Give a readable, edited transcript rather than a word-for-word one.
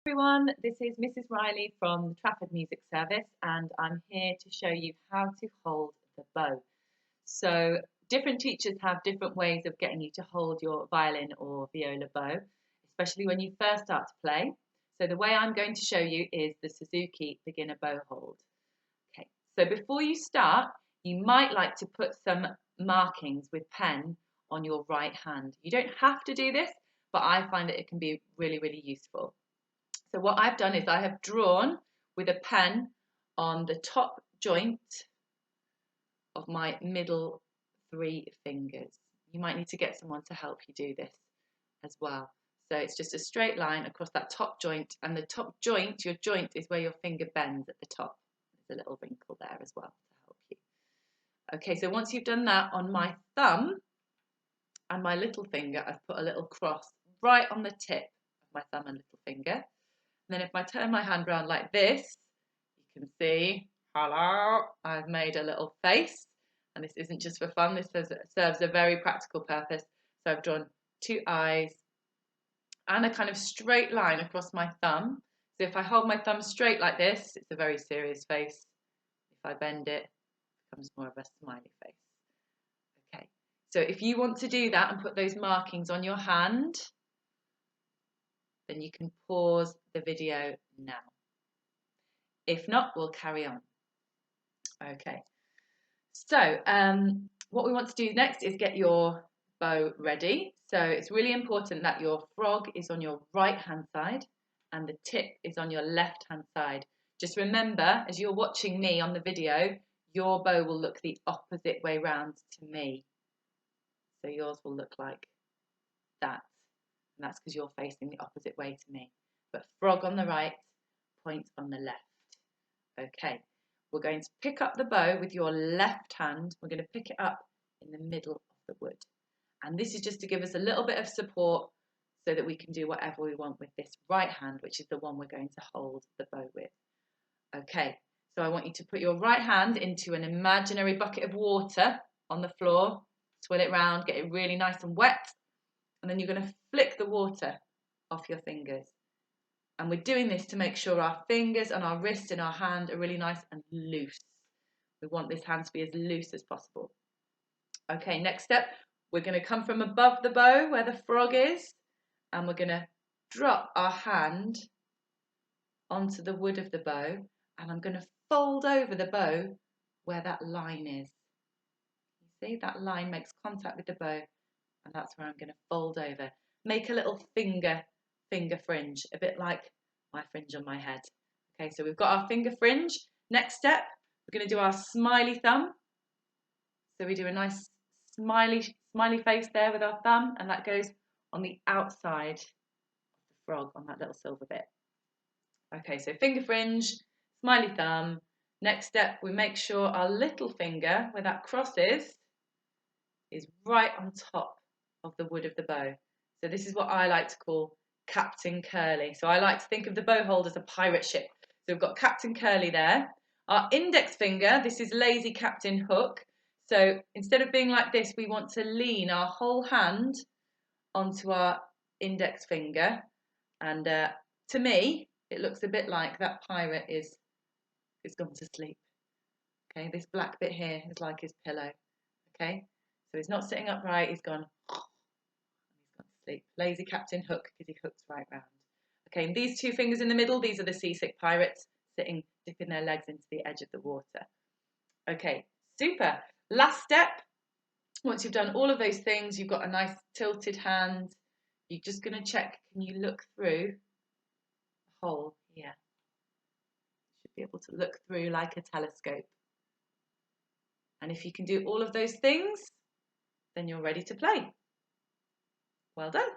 Everyone, this is Mrs. Riley from the Trafford Music Service, and I'm here to show you how to hold the bow. So different teachers have different ways of getting you to hold your violin or viola bow, especially when you first start to play. So the way I'm going to show you is the Suzuki beginner bow hold. Okay, so before you start, you might like to put some markings with pen on your right hand. You don't have to do this, but I find that it can be really useful. So what I've done is I have drawn with a pen on the top joint of my middle three fingers. You might need to get someone to help you do this as well. So it's just a straight line across that top joint, and the top joint, your joint, is where your finger bends at the top. There's a little wrinkle there as well to help you. Okay, so once you've done that, on my thumb and my little finger, I've put a little cross right on the tip of my thumb and little finger. And then if I turn my hand around like this, you can see, hello, I've made a little face. And this isn't just for fun, this serves a very practical purpose. So I've drawn two eyes and a kind of straight line across my thumb. So if I hold my thumb straight like this, it's a very serious face. If I bend it, it becomes more of a smiley face. Okay, so if you want to do that and put those markings on your hand, then you can pause the video now. If not, we'll carry on. Okay, so what we want to do next is get your bow ready. So it's really important that your frog is on your right hand side and the tip is on your left hand side. Just remember, as you're watching me on the video, your bow will look the opposite way round to me. So yours will look like that. And that's because you're facing the opposite way to me. But frog on the right, point on the left. Okay, we're going to pick up the bow with your left hand. We're going to pick it up in the middle of the wood. And this is just to give us a little bit of support so that we can do whatever we want with this right hand, which is the one we're going to hold the bow with. Okay, so I want you to put your right hand into an imaginary bucket of water on the floor, swirl it round, get it really nice and wet, and then you're going to flick the water off your fingers. And we're doing this to make sure our fingers and our wrist and our hand are really nice and loose. We want this hand to be as loose as possible. Okay, next step, we're going to come from above the bow where the frog is, and we're going to drop our hand onto the wood of the bow, and I'm going to fold over the bow where that line is. You see, that line makes contact with the bow, and that's where I'm going to fold over. Make a little finger fringe, a bit like my fringe on my head. Okay, so we've got our finger fringe. Next step, we're going to do our smiley thumb. So we do a nice smiley face there with our thumb, and that goes on the outside of the frog on that little silver bit. Okay, so finger fringe, smiley thumb. Next step, we make sure our little finger, where that cross is right on top of the wood of the bow. So this is what I like to call Captain Curly. So I like to think of the bow hold as a pirate ship. So we've got Captain Curly there. Our index finger, this is lazy Captain Hook. So instead of being like this, we want to lean our whole hand onto our index finger. And to me, it looks a bit like that pirate is gone to sleep. Okay, this black bit here is like his pillow. Okay, so he's not sitting upright, he's gone to sleep. Lazy Captain Hook, because he hooks right round. Okay, and these two fingers in the middle, these are the seasick pirates sitting, dipping their legs into the edge of the water. Okay, super. Last step, once you've done all of those things, you've got a nice tilted hand. You're just going to check, can you look through the hole here? You should be able to look through like a telescope. And if you can do all of those things, then you're ready to play. Well done.